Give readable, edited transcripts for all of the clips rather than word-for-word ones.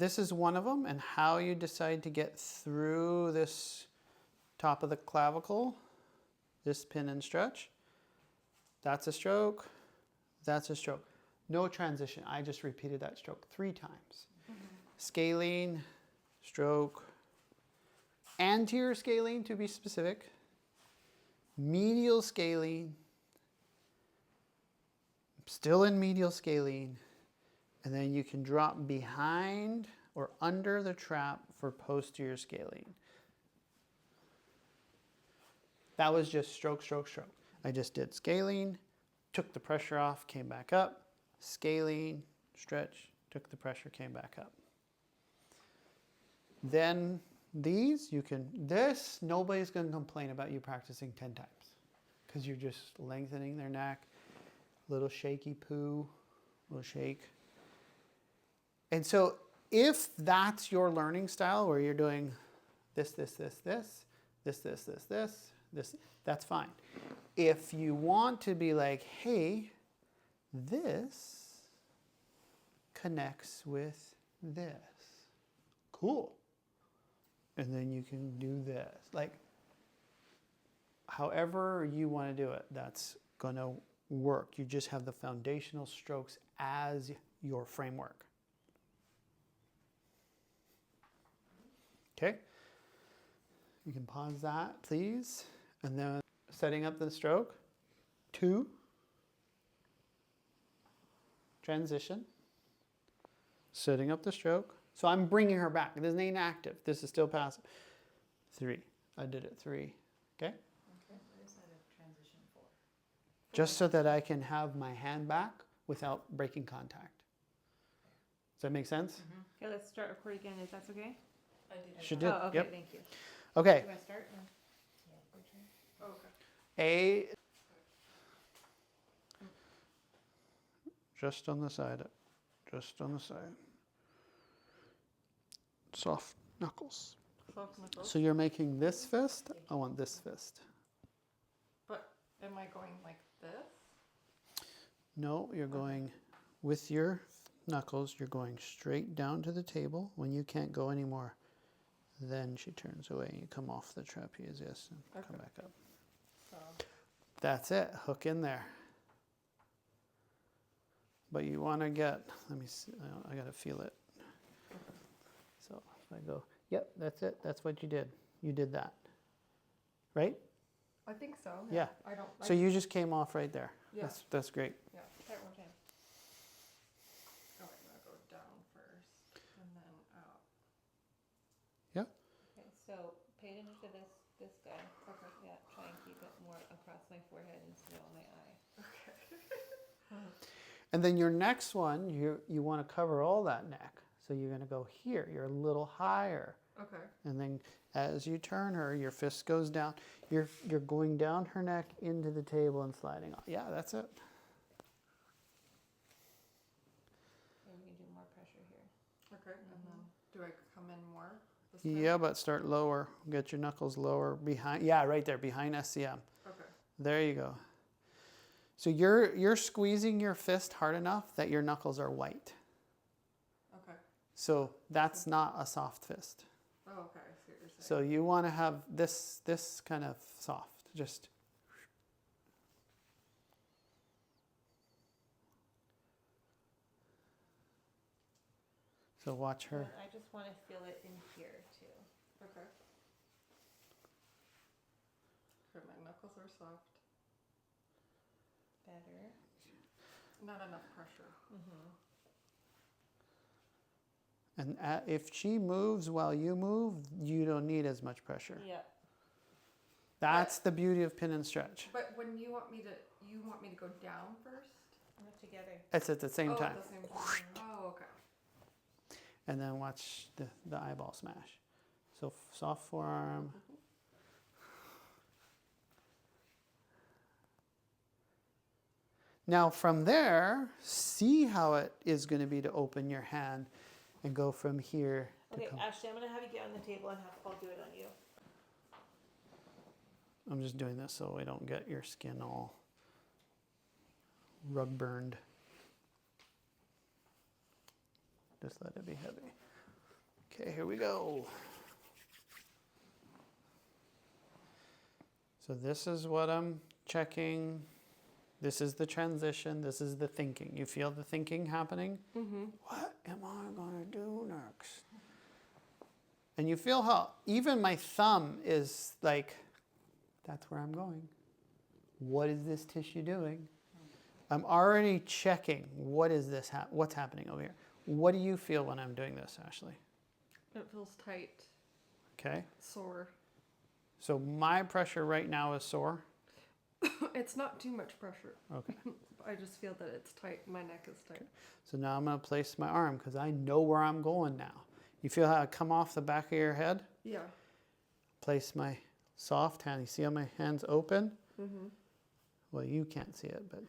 This is one of them, and how you decide to get through this top of the clavicle, this pin and stretch. That's a stroke, that's a stroke. No transition, I just repeated that stroke 3 times. Scalene, stroke, anterior scalene to be specific, medial scalene, still in medial scalene, and then you can drop behind or under the trap for posterior scalene. That was just stroke, stroke, stroke. I just did scalene, took the pressure off, came back up, scalene, stretch, took the pressure, came back up. Then these, nobody's going to complain about you practicing 10 times because you're just lengthening their neck, little shaky poo, little shake. And so if that's your learning style where you're doing this, that's fine. If you want to be like, hey, this connects with this, cool. And then you can do this. Like, however you want to do it, that's going to work. You just have the foundational strokes as your framework. Okay? You can pause that, please. And then setting up the stroke. 2. Transition. Setting up the stroke. So I'm bringing her back. This ain't active. This is still passive. 3. I did it 3. Okay? Okay. What is that a transition for? Just so that I can have my hand back without breaking contact. Does that make sense? Mm-hmm. Okay, let's start recording again if that's okay. I did. She did. Oh, okay, Yep. thank you. Okay. Do I start? No. Oh, okay. Just on the side. Just on the side. Soft knuckles. Soft knuckles. So you're making this fist. I want this fist. But am I going like this? No, you're going with your knuckles. You're going straight down to the table. When you can't go anymore, then she turns away and you come off the trapezius and come back up. So. That's it. Hook in there. But you want to get, let me see, I got to feel it. So if I go, yep, that's it. That's what you did. You did that. Right? I think so. Yeah. I don't. So you just came off right there. Yeah. That's great. Yeah. Start one time. Oh, I'm gonna go down first and then out. Yeah. Okay, so pay attention to this guy. Okay. Yeah, try and keep it more across my forehead instead of my eye. Okay. And then your next one, you want to cover all that neck. So you're going to go here. You're a little higher. Okay. And then as you turn her, your fist goes down. You're going down her neck into the table and sliding off. Yeah, that's it. And we can do more pressure here. Okay. And then do I come in more? This time? Yeah, but start lower. Get your knuckles lower behind. Yeah, right there, behind SCM. Okay. There you go. So you're squeezing your fist hard enough that your knuckles are white. Okay. So that's not a soft fist. Oh, okay. I see what you're saying. So you want to have this kind of soft, just. So watch her. And I just want to feel it in here too. Okay. Okay, my knuckles are soft. Better. Not enough pressure. And if she moves while you move, you don't need as much pressure. Yep. That's the beauty of pin and stretch. But when you want me to go down first? We're together. It's at the same time. At the same time. Oh, okay. And then watch the eyeball smash. So soft forearm. Now from there, see how it is going to be to open your hand and go from here to Okay, come. Ashley, I'm going to have you get on the table and I'll do it on you. I'm just doing this so I don't get your skin all rug burned. Just let it be heavy. Okay, here we go. So this is what I'm checking. This is the transition. This is the thinking. You feel the thinking happening? Mm-hmm. What am I going to do next? And you feel how even my thumb is like, that's where I'm going. What is this tissue doing? I'm already checking. What is this? What's happening over here? What do you feel when I'm doing this, Ashley? It feels tight, Okay. sore. So my pressure right now is sore. It's not too much pressure. Okay. I just feel that it's tight. My neck is tight. So now I'm going to place my arm because I know where I'm going now. You feel how I come off the back of your head? Yeah. Place my soft hand. You see how my hand's open? Mm-hmm. Well, you can't see it, but...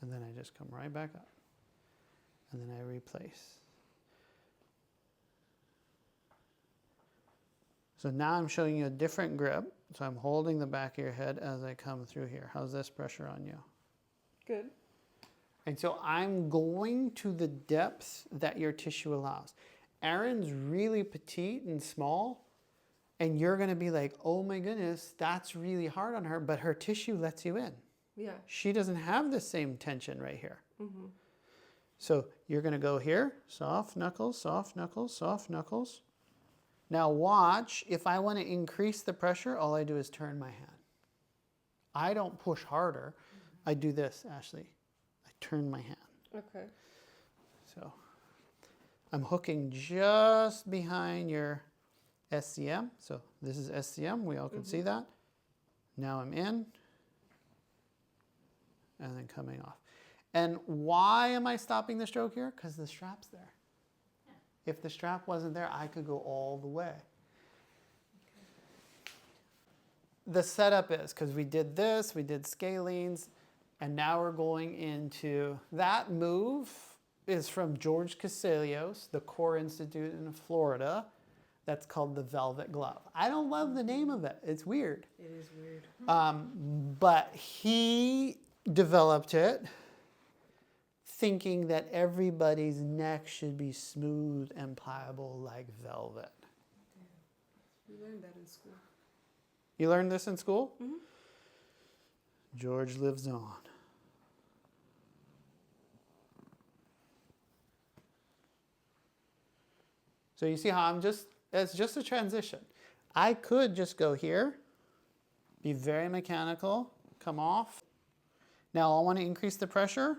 And then I just come right back up. And then I replace. So now I'm showing you a different grip. So I'm holding the back of your head as I come through here. How's this pressure on you? Good. And so I'm going to the depth that your tissue allows. Erin's really petite and small, and you're going to be like, oh my goodness, that's really hard on her, but her tissue lets you in. Yeah. She doesn't have the same tension right here. Mm-hmm. So you're going to go here, soft knuckles, soft knuckles, soft knuckles. Now watch, if I want to increase the pressure, all I do is turn my hand. I don't push harder. I do this, Ashley. I turn my hand. Okay. So I'm hooking just behind your SCM. So this is SCM. We all can see that. Now I'm in and then coming off. And why am I stopping the stroke here? Because the strap's there. If the strap wasn't there, I could go all the way. The setup is, because we did this, we did scalenes, and now we're going into, that move is from George Caselios, the Core Institute in Florida. That's called the velvet glove. I don't love the name of it. It's weird. It is weird. But he developed it thinking that everybody's neck should be smooth and pliable like velvet. We learned that in school. You learned this in school? Mm-hmm. George lives on. So you see how it's just a transition. I could just go here, be very mechanical, come off. Now I want to increase the pressure.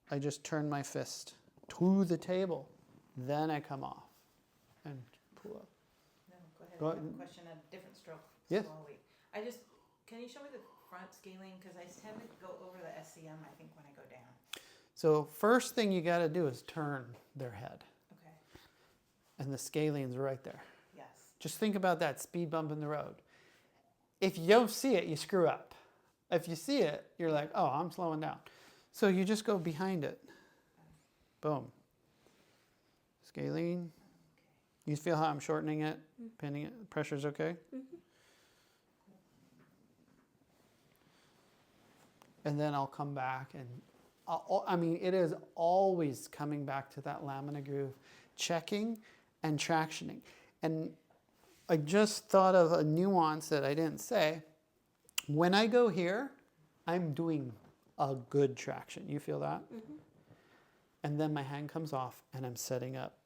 I just turn my fist to the table. Then I come off and pull up. No, go ahead. Go I have ahead. a question, a different stroke. Yes. So I'll wait. Can you show me the front scaling? Because I tend to go over the SCM, I think, when I go down. So first thing you got to do is turn their head. Okay. And the scalene's right there. Yes. Just think about that speed bump in the road. If you don't see it, you screw up. If you see it, you're like, oh, I'm slowing down. So you just go behind it. Boom. Scalene. You feel how I'm shortening it, pinning it? Pressure's okay? And then I'll come back and, it is always coming back to that lamina groove, checking and tractioning. And I just thought of a nuance that I didn't say. When I go here, I'm doing a good traction. You feel that? Mm-hmm. And then my hand comes off and I'm setting up.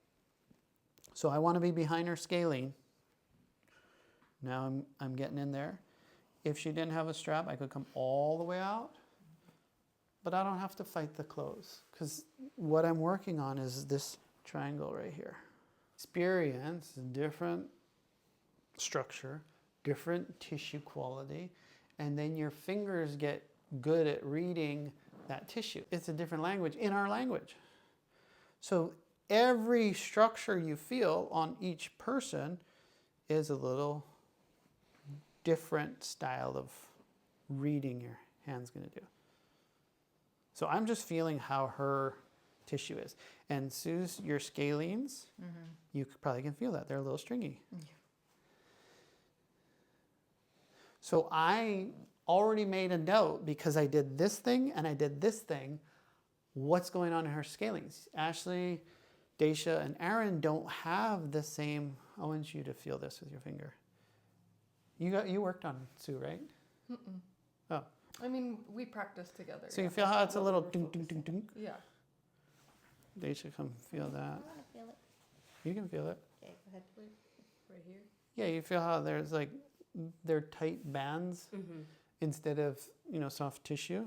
So I want to be behind her scalene. Now I'm getting in there. If she didn't have a strap, I could come all the way out. But I don't have to fight the close because what I'm working on is this triangle right here. Experience, different structure, different tissue quality, and then your fingers get good at reading that tissue. It's a different language in our language. So every structure you feel on each person is a little different style of reading your hand's going to do. So I'm just feeling how her tissue is. And Sue's, your scalenes, you probably can feel that. They're a little stringy. Yeah. So I already made a note because I did this thing and I did this thing what's going on in her scalings. Ashley, Daisha, and Aaron don't have the same. I want you to feel this with your finger. You worked on Sue, right? Mm-mm. Oh. I mean, we practice together. So you yeah. feel how it's a What little we're dunk, dunk, focusing. dunk, dunk? Yeah. Daisha, come feel that. I want to feel it. You can feel it. Okay, go ahead. Right here. Yeah, you feel how there's like, they're tight bands Mm-hmm. instead of, soft tissue.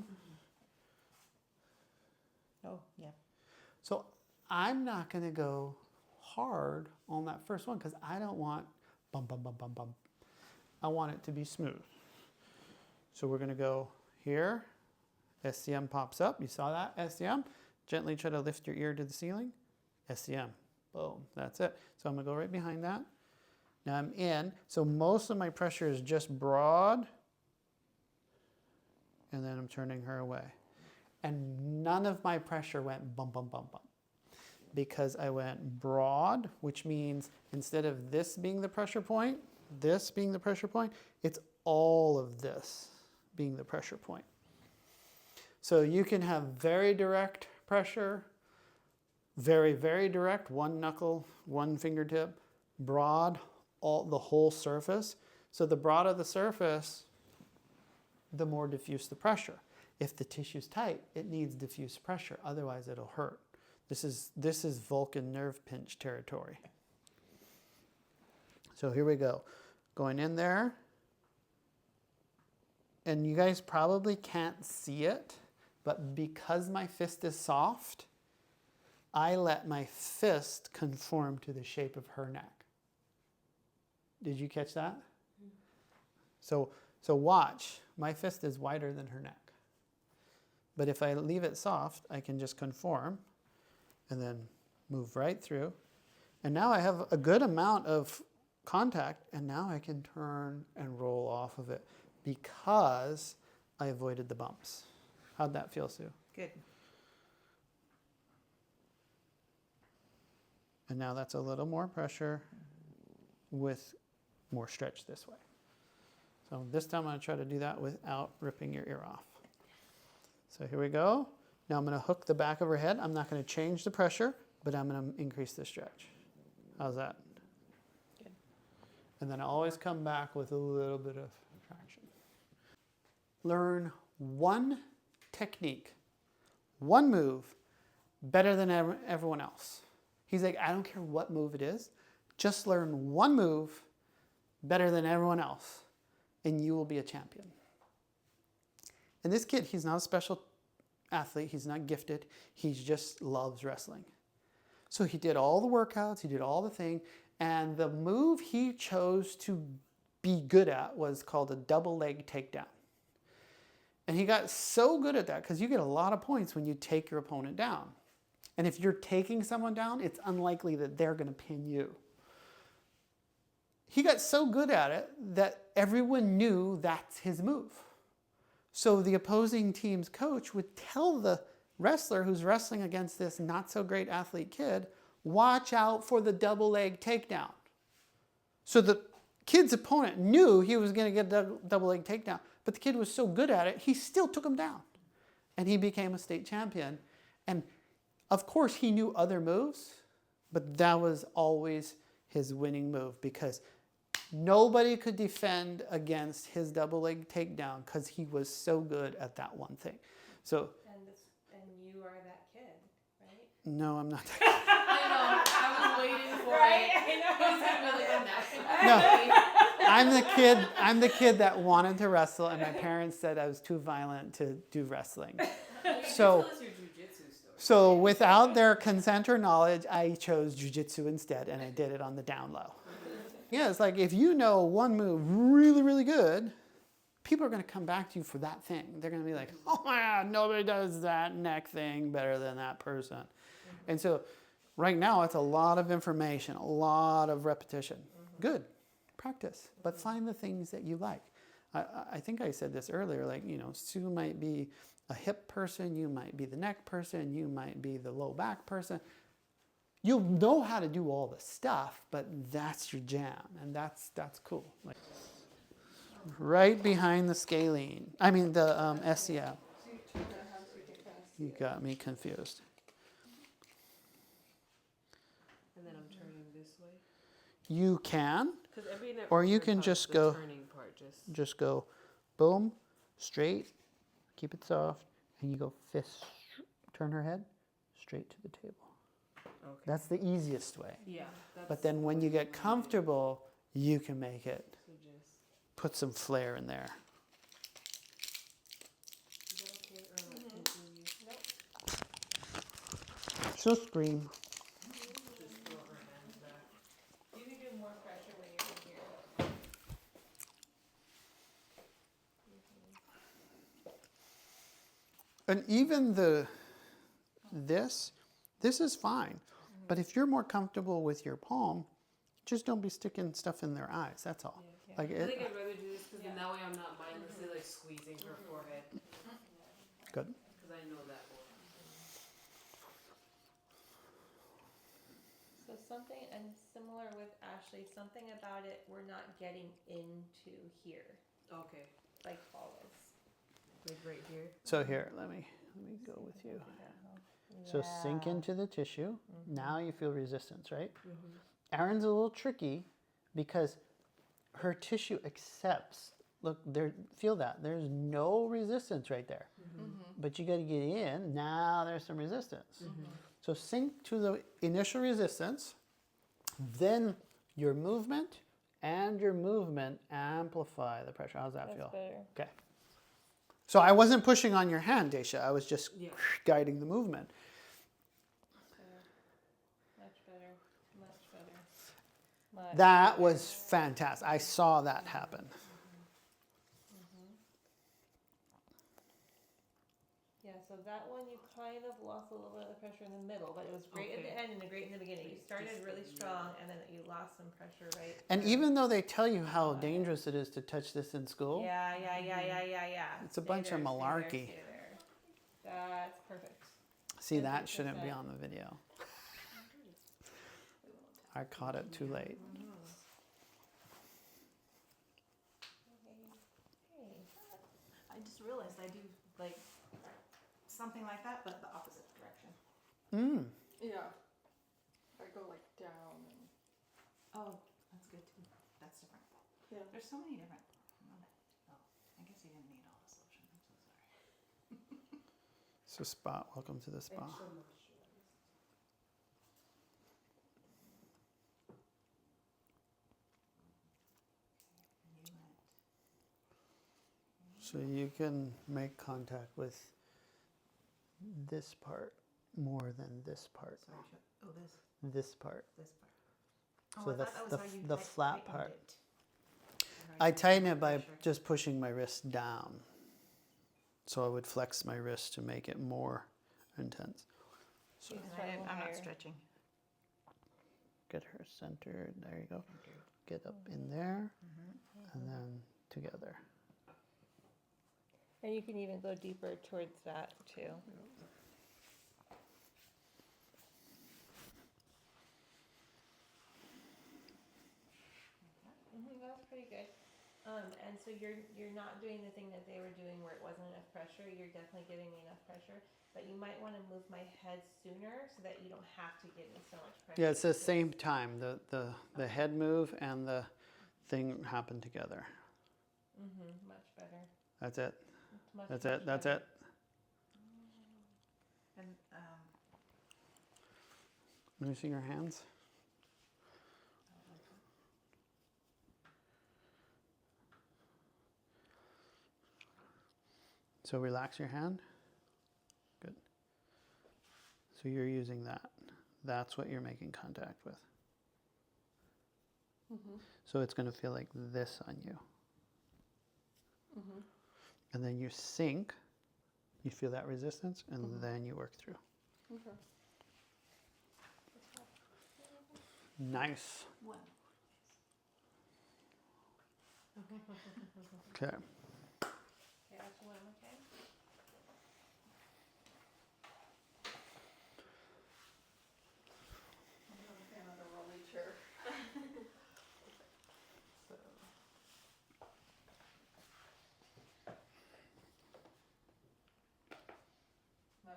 Oh, yeah. So I'm not going to go hard on that first one because I don't want bum, bum, bum, bum, bum. I want it to be smooth. So we're going to go here. SCM pops up. You saw that? SCM. Gently try to lift your ear to the ceiling. SCM. Boom. That's it. So I'm going to go right behind that. Now I'm in. So most of my pressure is just broad. And then I'm turning her away. And none of my pressure went bum, bum, bum, bum. Because I went broad, which means instead of this being the pressure point, this being the pressure point, it's all of this being the pressure point. So you can have very direct pressure, very, very direct, one knuckle, one fingertip, broad, the whole surface. So the broader the surface, the more diffuse the pressure. If the tissue's tight, it needs diffuse pressure, otherwise it'll hurt. This is Vulcan nerve pinch territory. So here we go. Going in there. And you guys probably can't see it, but because my fist is soft, I let my fist conform to the shape of her neck. Did you catch that? So watch, my fist is wider than her neck. But if I leave it soft, I can just conform and then move right through. And now I have a good amount of contact, and now I can turn and roll off of it because I avoided the bumps. How'd that feel, Sue? Good. And now that's a little more pressure with more stretch this way. So this time I'm going to try to do that without ripping your ear off. So here we go. Now I'm going to hook the back of her head. I'm not going to change the pressure, but I'm going to increase the stretch. How's that? Good. And then I always come back with a little bit of traction. Learn one technique, one move better than everyone else. He's like, I don't care what move it is. Just learn one move better than everyone else, and you will be a champion. And this kid, he's not a special athlete. He's not gifted. He just loves wrestling. So he did all the workouts. He did all the thing. And the move he chose to be good at was called a double leg takedown. And he got so good at that because you get a lot of points when you take your opponent down. And if you're taking someone down, it's unlikely that they're going to pin you. He got so good at it that everyone knew that's his move. So the opposing team's coach would tell the wrestler who's wrestling against this not so great athlete kid, watch out for the double leg takedown. So the kid's opponent knew he was going to get a double leg takedown, but the kid was so good at it, he still took him down. And he became a state champion. And of course he knew other moves, but that was always his winning move because nobody could defend against his double leg takedown because he was so good at that one thing. So, And you are that kid, right? no, I'm not. I know. I was waiting for Right? it. I know. No, I'm the kid that wanted to wrestle, and my parents said I was too violent to do wrestling. So, so without their consent or knowledge, I chose jiu-jitsu instead, and I did it on the down low. Yeah, it's like if you know one move really, really good, people are going to come back to you for that thing. They're going to be like, oh my God, nobody does that neck thing better than that person. Mm-hmm. And so right now it's a lot of information, a lot of repetition. Mm-hmm. Good, practice, but find the things that you like. I think I said this earlier, like, Sue might be a hip person, you might be the neck person, you might be the low back person. You'll know how to do all the stuff, but that's your jam, and that's cool. Like, right behind the scalene. I mean the SCM. You got me confused. And then I'm turning this way. You can, Because every and Or you every can time just the go- turning part just go boom, straight, keep it soft, and you go fist, turn her head straight to the table. okay. That's the easiest way. Yeah. But then when you get comfortable, you can make it, So just. put some flair in there. Is that okay? Or like, Mhm. continue? Nope. She'll scream. Just throw her hands back. You can do more pressure when you're in here. And even this is fine. But if you're more comfortable with your palm, just don't be sticking stuff in their eyes. That's all. Yeah. Like I it, think I'd rather do this because Yeah. then that way I'm not mindlessly like squeezing her forehead. good. Because I know that will. So something, and similar with Ashley, something about it, we're not getting into here, Okay. like always. Like right here. So here, let me go with you. So sink into the tissue. Now you feel resistance, right? Mm-hmm. Erin's a little tricky because her tissue accepts. Look, there. Feel that. There's no resistance right there. But you got to get in. Now there's some resistance. So sink to the initial resistance. Then your movement and your movement amplify the pressure. How's that feel? Better. Okay. So I wasn't pushing on your hand, Daisha. I was just Yeah. guiding the movement. Much better. Much better. Much That better. was fantastic. I saw that happen. Yeah, so that one you kind of lost a little bit of the pressure in the middle, but it was great at the Okay. end and great in the beginning. You Just started the really middle. strong and then you lost some pressure right. And where- even though they tell you how dangerous it is to touch this in school, Yeah. It's a Stay bunch of there, stay there, malarkey. stay there. That's perfect. see, that shouldn't be 100%. on the video. I caught it too late. Hey. I just realized I do like something like that, but the opposite direction. Mm. Yeah. I go like down and. Oh, that's good too. That's different. Yeah. There's so many different. Oh, I guess you didn't need all this lotion. I'm so sorry. So spa, welcome to the spa. Extra moisturizer. And you went. So you can make contact with this part more than this part. Sorry, oh, this Part. part. Oh, So I the thought that was the how you the flat tightened part. it. I tighten it by Pressure. just pushing my wrist down. So I would flex my wrist to make it more intense. So She's And trying I'm not higher. stretching. get her centered. There you go. Get up in there and then together. And you can even go deeper towards that too. That's pretty good. And so you're not doing the thing that they were doing where it wasn't enough pressure. You're definitely giving me enough pressure, but you might want to move my head sooner so that you don't have to give me so much pressure. Yeah, it's the same time. The head move and the thing happen together. Much better. That's it. It's much, That's much it. That's better. it. And Let me see your hands. So relax your hand. Good. So you're using that. That's what you're making contact with. So it's going to feel like this on you. And then you sink. You feel that resistance, and then you work through. Nice. one. Okay. Okay, actually one more time. I'm not a fan of the rolly chair. So. No.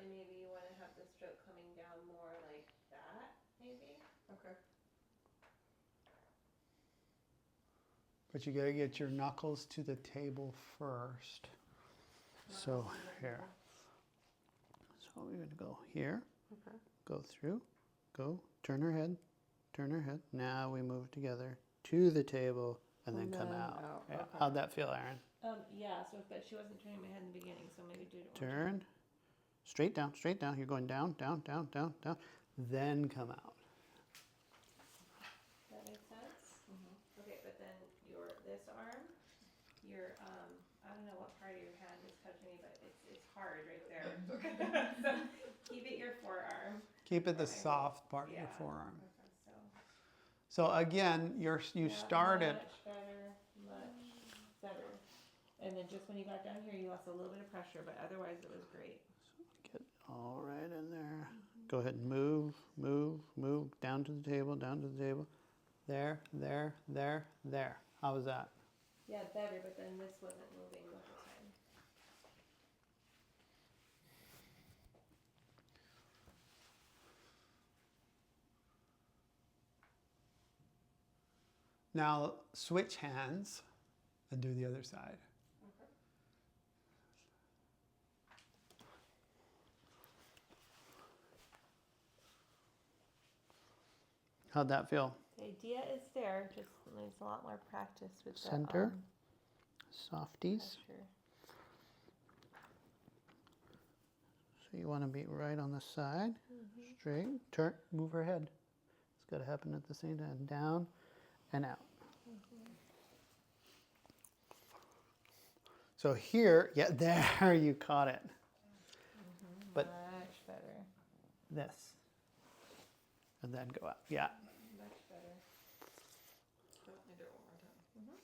and maybe you want to have the stroke coming down more like that, maybe. Okay. But you gotta get your knuckles to the table first. So here. So we're gonna go here, Okay. go through, go, turn her head, turn her head. Now we move together to the table and then come out. Yeah. Okay. How'd that feel, Aaron? Yeah, so, but she wasn't turning my head in the beginning, so maybe do it one Turn, straight down, straight down. You're going down, down, down, down, down. Then come out. That makes sense? Okay, but then this arm, I don't know what part of your hand is touching me, but it's hard right there. So keep it your forearm. Keep it the Okay. soft part of your Yeah. forearm. Okay, so. So again, you Yeah, started. Much better, much better. And then just when you got down here, you lost a little bit of pressure, but otherwise it was great. Get all right in there. Go ahead and move, move, move. Down to the table, down to the table. There, there, there, there. How was that? Yeah, better, but then this wasn't moving the whole time. Now switch hands and do the other side. Okay. How'd that feel? The idea is there, just needs a lot more practice with Center. the Softies. pressure. So you want to be right on the side. Straight. Turn. Move her head. It's got to happen at the same time. Down and out. So here, yeah, there you caught it. But Much better. this. And then go out. Yeah. Much better. Definitely do it one more time.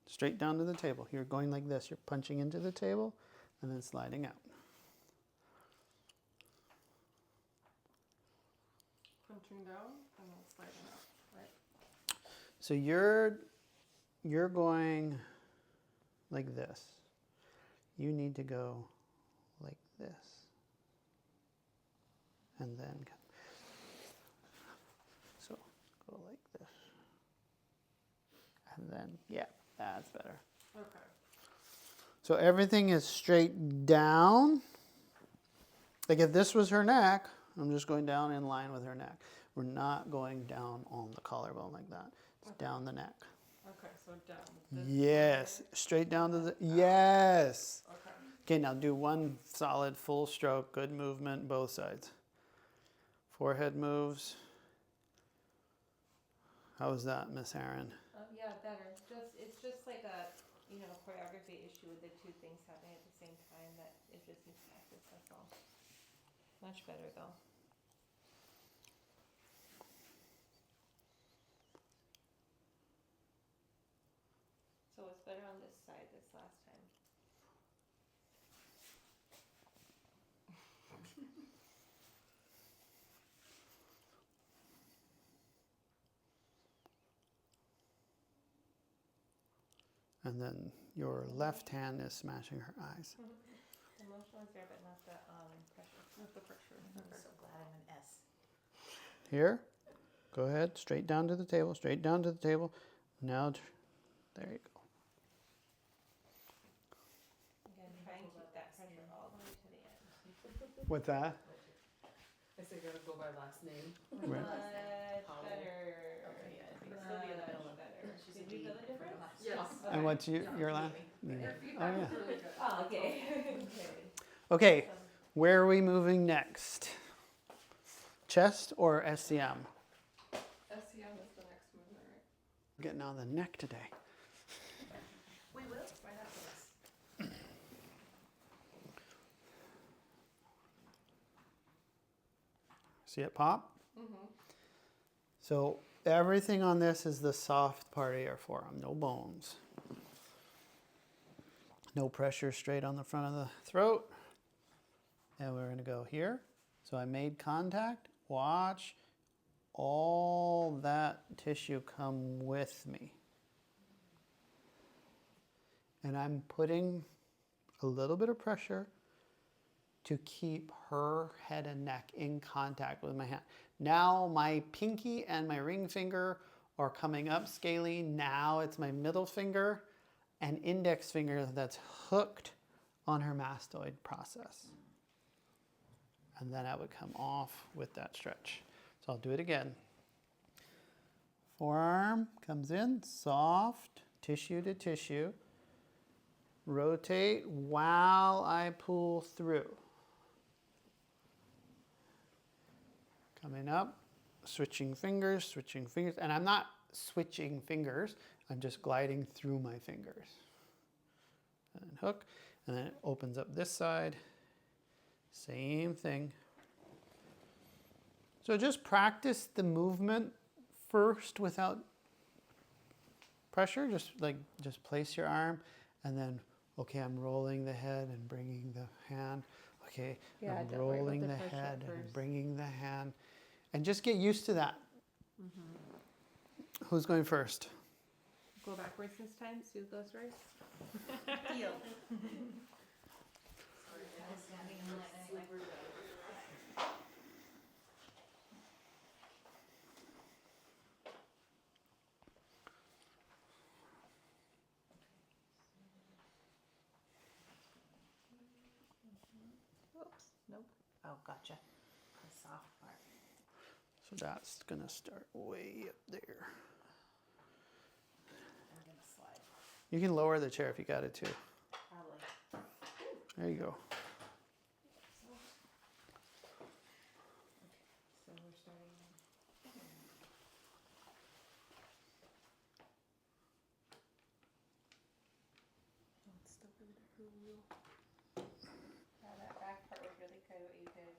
Straight down to the table. You're going like this. You're punching into the table and then sliding out. Punching down and then sliding up. Right. So you're going like this. You need to go like this. And then so go like this. And then yeah, that's better. Okay. So everything is straight down. Like if this was her neck, I'm just going down in line with her neck. We're not going down on the collarbone like that. It's down the neck. Okay, so down. This Yes, straight down to the, yes. way. Okay. Okay, now do one solid full stroke, good movement, both sides. Forehead moves. How was that, Miss Aaron? Yeah, better. It's just like a choreography issue with the two things happening at the same time that it just needs practice, that's all. Much better though. So it's better on this side this last time. And then your left hand is smashing her eyes. The motion was there, but not the pressure. Not the pressure. I'm Okay. so glad I'm an S. Here, go ahead, straight down to the table, straight down to the table. Now, there you go. Again, try and keep that pressure all the way to the end. What's that? I say you gotta go by last name. Right. Much Holly. better. Okay, yeah, I think Much still be in the middle of better. She's Did a you D feel the for difference? last. Yes. And what's your last? Your Oh, feedback yeah. is really good. Oh, okay. Okay. Okay, where are we moving next? Chest or SCM? SCM is the next movement, right? Getting on the neck today. We will, right after this. See it pop? Mm-hmm. So everything on this is the soft part of your forearm, no bones. No pressure straight on the front of the throat. And we're gonna go here. So I made contact. Watch all that tissue come with me. And I'm putting a little bit of pressure to keep her head and neck in contact with my hand. Now my pinky and my ring finger are coming up scaling. Now it's my middle finger and index finger that's hooked on her mastoid process. And then I would come off with that stretch. So I'll do it again. Forearm comes in, soft, tissue to tissue. Rotate while I pull through. Coming up, switching fingers, and I'm not switching fingers, I'm just gliding through my fingers. And hook, and then it opens up this side, same thing. So just practice the movement first without pressure, just place your arm, and then, okay, I'm rolling the head and bringing the hand. Okay, Yeah, I'm don't worry about rolling the the pressure head and first. bringing the hand. And just get used to that. Who's going first? Go backwards this time. Sue goes first. Deal. Oops. Nope. Oh, gotcha. The soft part. So that's gonna start way up there. I'm gonna slide. You can lower the chair if you got it too. Probably. There you go. So we're starting. Yeah, that back part was really good. What you did.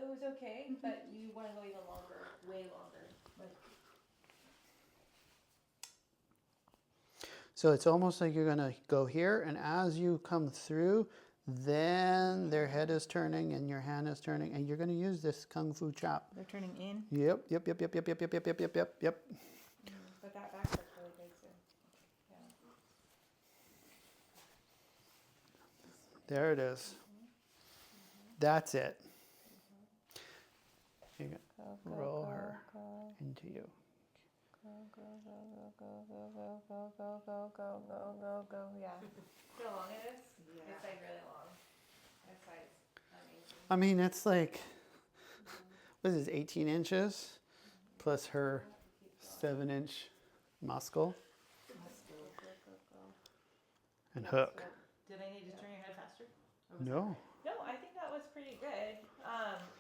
It was okay, but you want to go even longer, way longer. Like, So it's almost like you're gonna go here, and as you come through, then their head is turning and your hand is turning, and you're gonna use this kung fu chop. They're turning in. Yep, yep, yep, yep, yep, yep, yep, yep, yep, yep, yep, yep. but that back part's really good too. Yeah. There it is. That's it. You Go, roll her into you. Go, go, go, go, go, go, go, go, go, go, go, go, go. Yeah. See how long it is? Yeah. It's like really long. That side's amazing. I mean, it's like, what is this, 18 inches plus her 7-inch muscle and hook. Did I need to turn your head faster? No. No, I think that was pretty good.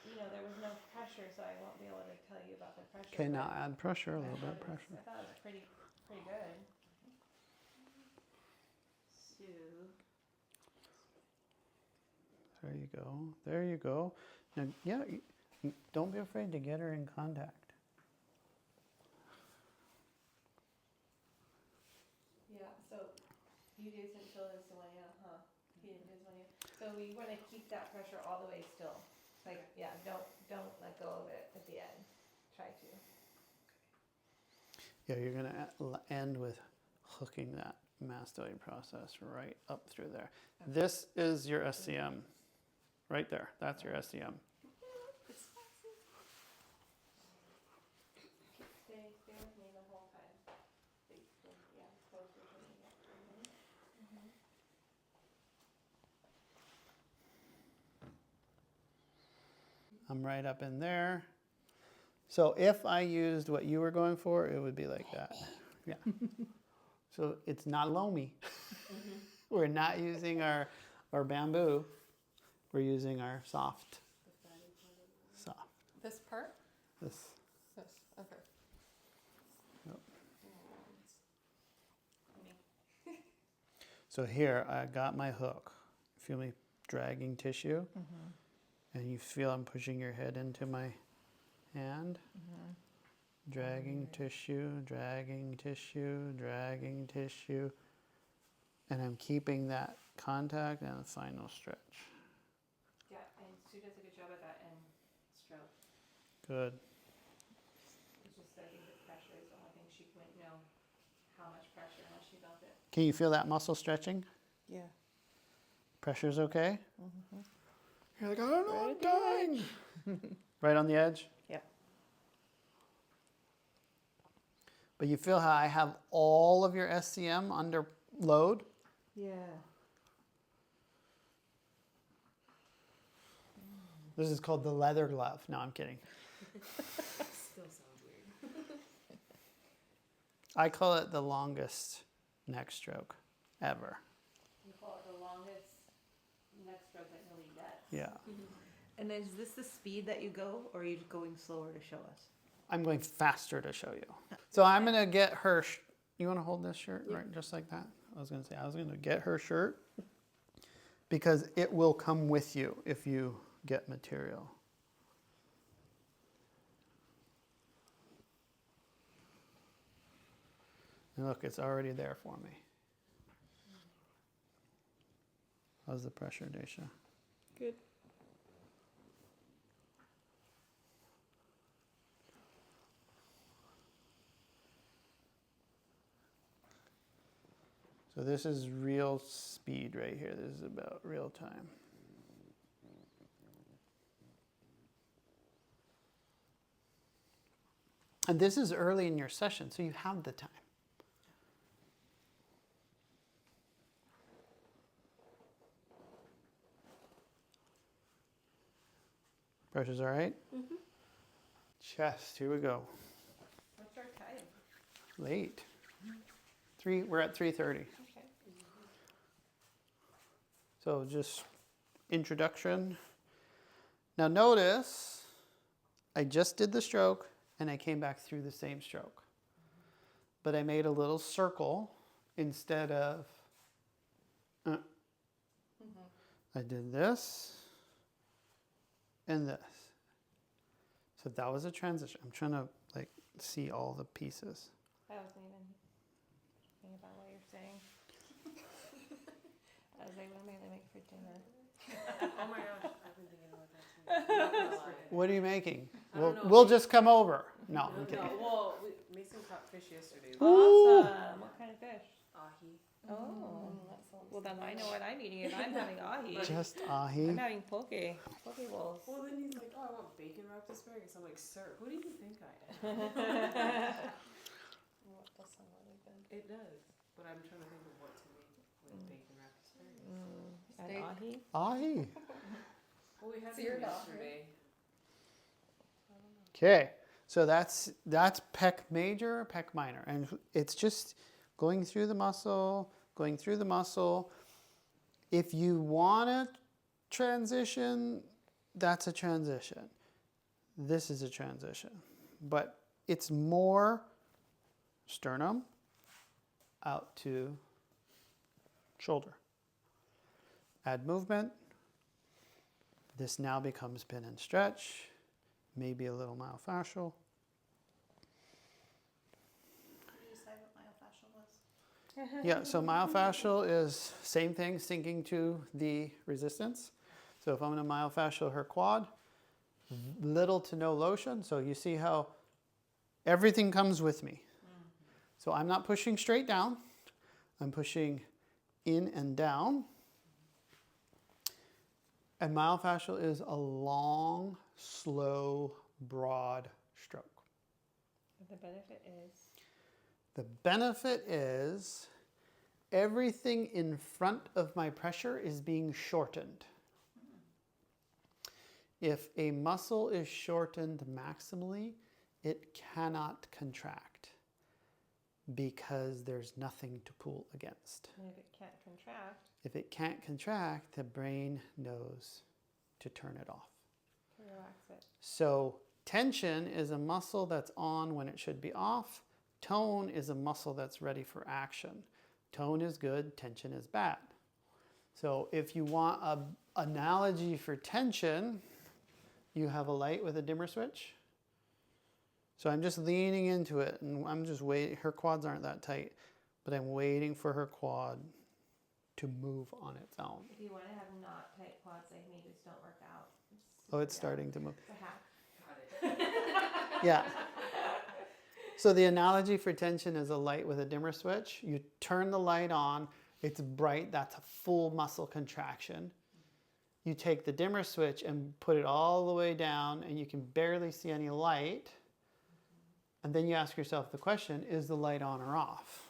You know, there was no pressure, so I won't be able to tell you about the pressure. Okay, but now add pressure, a I little bit thought of it was- pressure. I thought it was pretty good. Sue. There you go. There you go. Now, yeah, don't be afraid to get her in contact. Yeah, so you guys didn't feel this one yet, huh? He didn't do this one yet. So we want to keep that pressure all the way still. Like, yeah, don't let go of it at the end. Try to. Yeah, you're going to end with hooking that mastoid process right up through there. This is your SCM. Right there. That's your SCM. Stay with me the whole time. Yeah, closer to me. I'm right up in there. So if I used what you were going for, it would be like that. Yeah. So it's not loamy. We're not using our bamboo. We're using our soft. This part? This. This. Okay. So here, I got my hook. Feel me dragging tissue? And you feel I'm pushing your head into my hand? Dragging tissue, dragging tissue, dragging tissue. And I'm keeping that contact and the final stretch. Yeah, and Sue does a good job at that end stroke. Good. It's just I think the pressure is the only thing she wouldn't know how much pressure unless she felt it. Can you feel that muscle stretching? Yeah. Pressure's okay? You're like, I don't know, I'm Right dying. Right on the edge? Yeah. But you feel how I have all of your SCM under load? Yeah. This is called the leather glove. No, I'm kidding. Still sounds weird. I call it the longest neck stroke ever. You call it the longest neck stroke that nobody gets. Yeah. And is this the speed that you go, or are you going slower to show us? I'm going faster to show you. So I'm going to get her, you want to hold this shirt, right, just like that? I was going to get her shirt because it will come with you if you get material. And look, it's already there for me. How's the pressure, Daisha? Good. So this is real speed right here. This is about real time. And this is early in your session, so you have the time. Pressure's all right? Mm-hmm. Chest, here we go. What's our time? Late. We're at 3:30. Okay. So just introduction. Now notice, I just did the stroke and I came back through the same stroke. But I made a little circle instead of, I did this and this. So that was a transition. I'm trying to like see all the pieces. I wasn't even thinking about what you're saying. I was like, what am I gonna make for dinner? Oh my gosh, I've been thinking about that too. I'm not gonna lie. What are you making? I don't know. We'll just come over. No, I'm kidding. No, well, Mason caught fish yesterday. Ooh. Awesome. What kind of fish? Ahi. Oh. That sounds Well, then I know what I'm eating if I'm having ahi. Just I'm ahi. having poke bowls. Well, then he's like, oh, I want bacon wrapped asparagus. I'm like, sir, who do you think I am? Well, that does sound really good. It does. But I'm trying to think of what to make with bacon wrapped asparagus. And Steak. ahi? Ahi. Well, we had So some you're not, yesterday. Okay, so that's pec major, pec minor, and it's just going through the muscle, going through the muscle. If you want to transition, that's a transition. This is a transition, but it's more sternum out to shoulder. Add movement. This now becomes pin and stretch. Maybe a little myofascial. Did you decide what myofascial was? Yeah, so myofascial is same thing, sinking to the resistance. So if I'm going to myofascial her quad, little to no lotion. So you see how everything comes with me. So I'm not pushing straight down. I'm pushing in and down. And myofascial is a long, slow, broad stroke. The benefit is? The benefit is everything in front of my pressure is being shortened. If a muscle is shortened maximally, it cannot contract because there's nothing to pull against. And if it can't contract, If it can't contract, the brain knows to turn it off. to relax it. So tension is a muscle that's on when it should be off. Tone is a muscle that's ready for action. Tone is good, tension is bad. So if you want an analogy for tension, you have a light with a dimmer switch. So I'm just leaning into it and I'm just waiting. Her quads aren't that tight, but I'm waiting for her quad to move on its own. If you want to have not tight quads like me, just don't work out. Just Oh, it's sit down. starting to move. It's a hack. Got it. Yeah. So the analogy for tension is a light with a dimmer switch. You turn the light on, It's bright, that's a full muscle contraction. You take the dimmer switch and put it all the way down and you can barely see any light. And then you ask yourself the question, is the light on or off?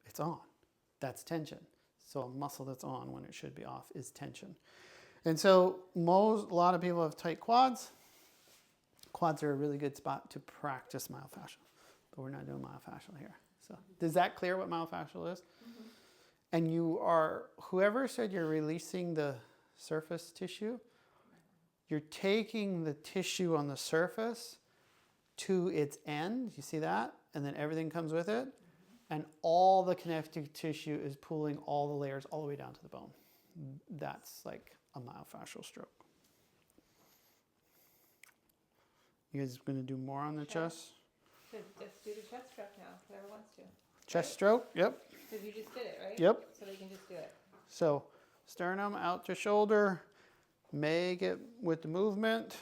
It's on. That's tension. So a muscle that's on when it should be off is tension. And so a lot of people have tight quads. Quads are a really good spot to practice myofascial, but we're not doing myofascial here. So is that clear what myofascial is? Mm-hmm. And you are, whoever said you're releasing the surface tissue, you're taking the tissue on the surface to its end, you see that? And then everything comes with it. And all the connective tissue is pulling all the layers all the way down to the bone. That's like a myofascial stroke. You guys going to do more on the chest? So just do the chest stroke now, whoever wants to. Chest stroke, yep. Because you just did it, right? Yep. So they can just do it. So sternum out to shoulder. Make it with the movement.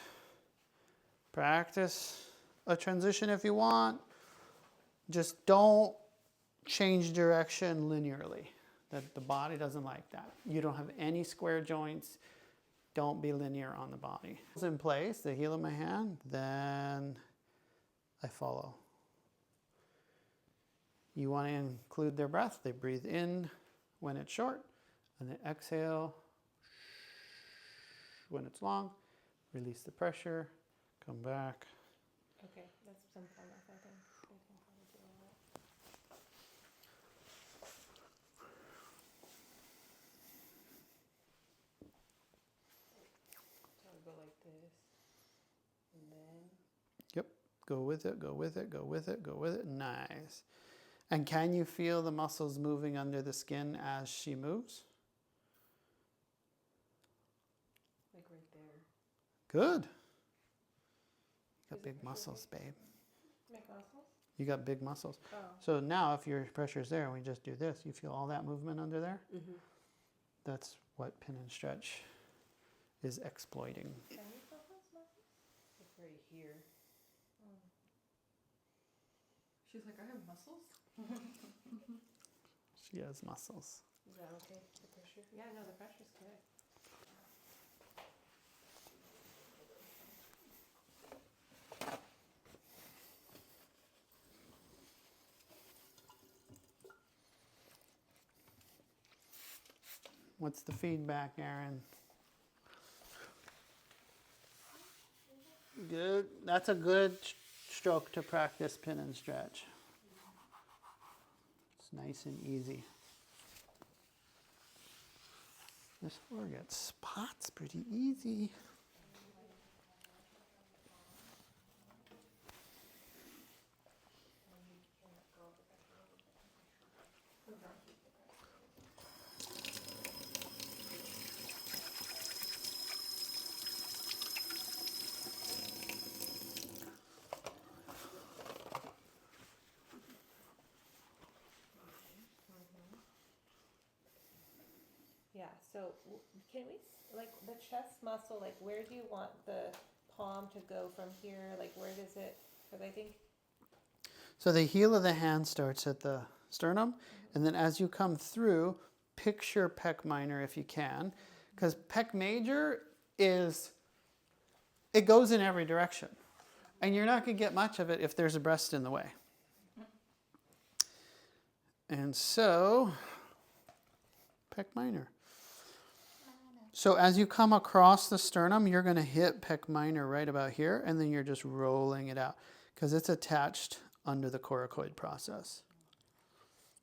Practice a transition if you want. Just don't change direction linearly. That the body doesn't like that. You don't have any square joints. Don't be linear on the body. It's in place, the heel of my hand, then I follow. You want to include their breath. They breathe in when it's short, and then exhale when it's long. Release the pressure, come back. Okay, that's some fun. I think they can probably do all that. So I go like this, and then. Yep, go with it, go with it, go with it, go with it. Nice. And can you feel the muscles moving under the skin as she moves? Like right there. Good. You got Is the big pressure muscles, babe. Make muscles? You got big muscles. Oh. So now if your pressure's there and we just do this, you feel all that movement under there? Mm-hmm. That's what pin and stretch is exploiting. Can you feel those muscles? Like right here. She's like, I have muscles? She has muscles. Is that okay? The pressure? Yeah, no, the pressure's good. What's the feedback, Aaron? Good. That's a good stroke to practice pin and stretch. It's nice and easy. This floor gets spots pretty easy. Yeah, so can we, like, the chest muscle, like, where do you want the palm to go from here? Like, where does it, because I think, So the heel of the hand starts at the sternum, and then as you come through, picture pec minor if you can, because pec major is, it goes in every direction, and you're not going to get much of it if there's a breast in the way. And so, pec minor. So as you come across the sternum, you're going to hit pec minor right about here, and then you're just rolling it out because it's attached under the coracoid process,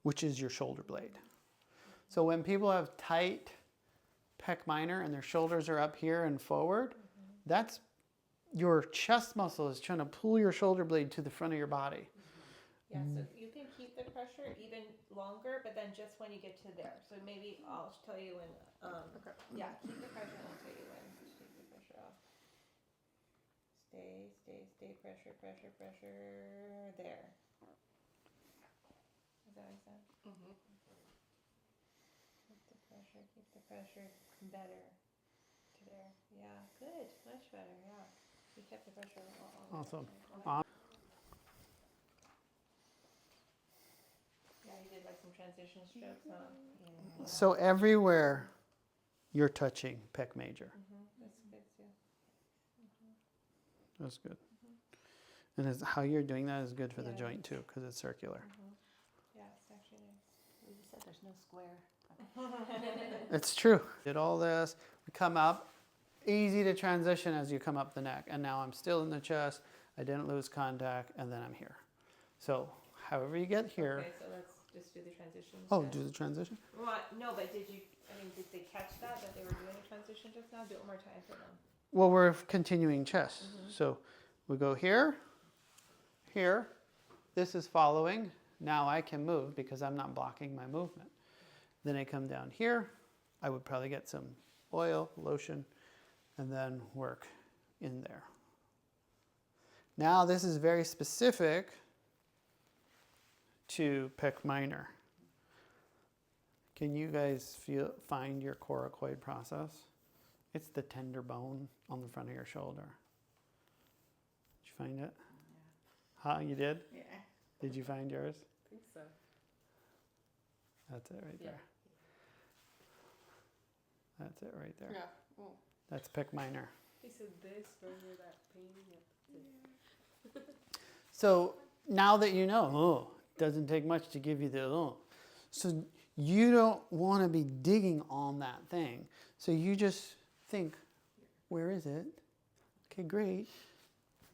which is your shoulder blade. So when people have tight pec minor and their shoulders are up here and forward, that's your chest muscle is trying to pull your shoulder blade to the front of your body. yeah, so you can keep the pressure even longer, but then just when you get to there. So maybe I'll tell you when, yeah, keep the pressure and I'll tell you when to take the pressure off. Stay, pressure, there. Is that what I said? Mm-hmm. Keep the pressure, better. To there, yeah, good, much better, yeah. You kept the pressure all Awesome. Okay. Yeah, he did like some transition strokes, huh? Yeah. So everywhere you're touching pec major. That's good too. That's good. And how you're doing that is good for the Yeah. joint too, because it's circular. Yeah, it's actually nice. You said there's no square. It's true. Did all this, we come up, easy to transition as you come up the neck. And now I'm still in the chest, I didn't lose contact, and then I'm here. So however you get here. Okay, so let's just do the transition. Oh, then. do the transition? Well, no, but did they catch that they were doing a transition just now? Do it one more time for them. Well, we're continuing chest. So we go here, here. This is following. Now I can move because I'm not blocking my movement. Then I come down here. I would probably get some oil, lotion, and then work in there. Now this is very specific to pec minor. Can you guys find your coracoid process? It's the tender bone on the front of your shoulder. Did you find it? Huh, you did? Yeah. Did you find yours? I think so. That's it right Yeah. there. That's it right there. Yeah. Oh. That's pec minor. He said this further that pain. Yeah. So now that you know, doesn't take much to give you the So you don't want to be digging on that thing. So you just think, where is it? Okay, great.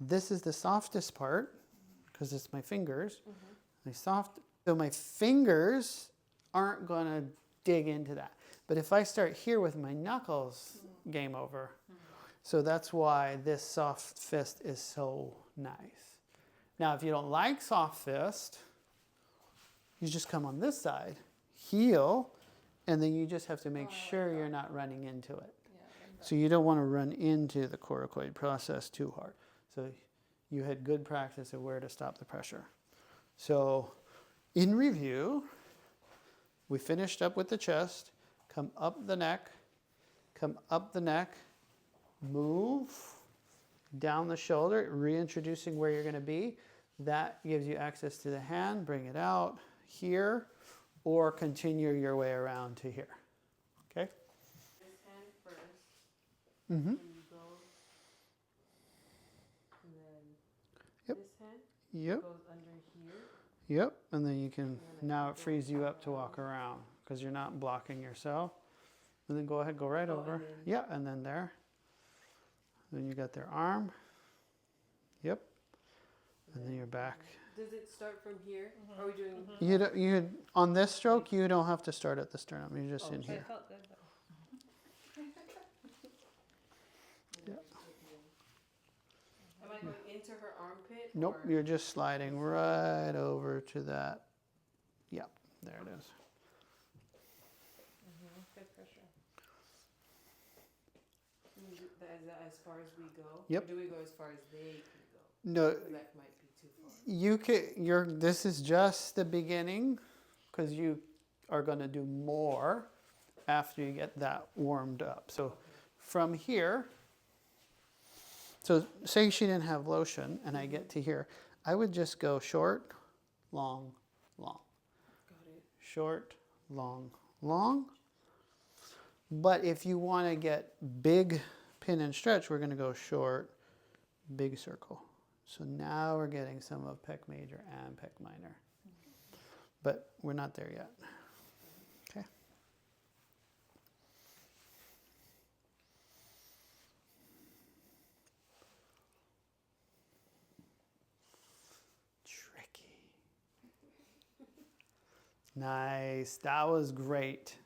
This is the softest part because it's my fingers. So my fingers aren't going to dig into that. But if I start here with my knuckles, game over. So that's why this soft fist is so nice. Now, if you don't like soft fist, you just come on this side, heel, and then you just have to make sure you're not running into it. So you don't want to run into the coracoid process too hard. So you had good practice of where to stop the pressure. So in review, we finished up with the chest, come up the neck, move down the shoulder, reintroducing where you're going to be. That gives you access to the hand, bring it out here, or continue your way around to here. Okay? This hand first. Mm-hmm. And you go. And then Yep. this hand Yep. goes under here. Yep. And then you can, now it frees you up to walk around because you're not blocking yourself. And then go ahead, go right Oh, over. and then- Yeah, and then there. Then you got their arm. Yep. And then you're back. Does it start from here? Are we doing? You on this stroke, you don't have to start at the sternum. You're just in But here. it felt good though. Am I going into her armpit? Nope, or- you're just sliding right over to that. Yep, there it is. Good pressure. Is that as far as we go? Yep. Or do we go as far as they can go? No, 'Cause that might be too far. you can. This is just the beginning, because you are going to do more after you get that warmed up. So from here. So say she didn't have lotion, and I get to here, I would just go short, long, long. Got it. Short, long, long. But if you want to get big pin and stretch, we're going to go short, big circle. So now we're getting some of pec major and pec minor. But we're not there yet. Okay. Tricky. Nice. That was great.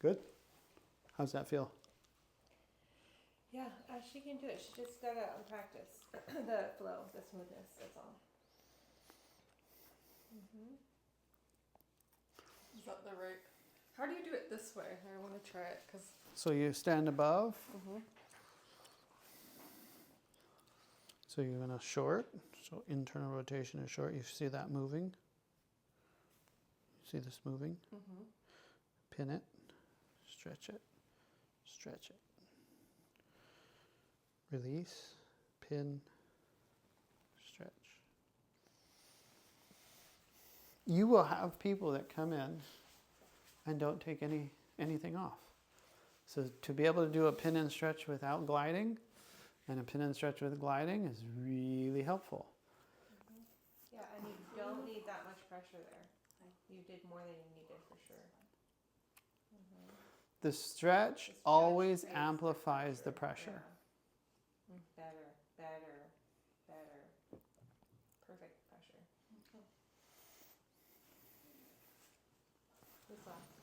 Good? How's that feel? Yeah, she can do it. She just gotta practice the flow, the smoothness. That's all. Is that the right? How do you do it this way? I want to try it because. So you stand above. So you're going to short. So internal rotation is short. You see that moving? See this moving? Pin it. Stretch it. Stretch it. Release. Pin. you will have people that come in and don't take anything off. So to be able to do a pin and stretch without gliding and a pin and stretch with gliding is really helpful. Yeah, and you don't need that much pressure there. You did more than you needed for sure. The stretch always amplifies the pressure. Yeah. Better, better, better. Perfect pressure. Who's last?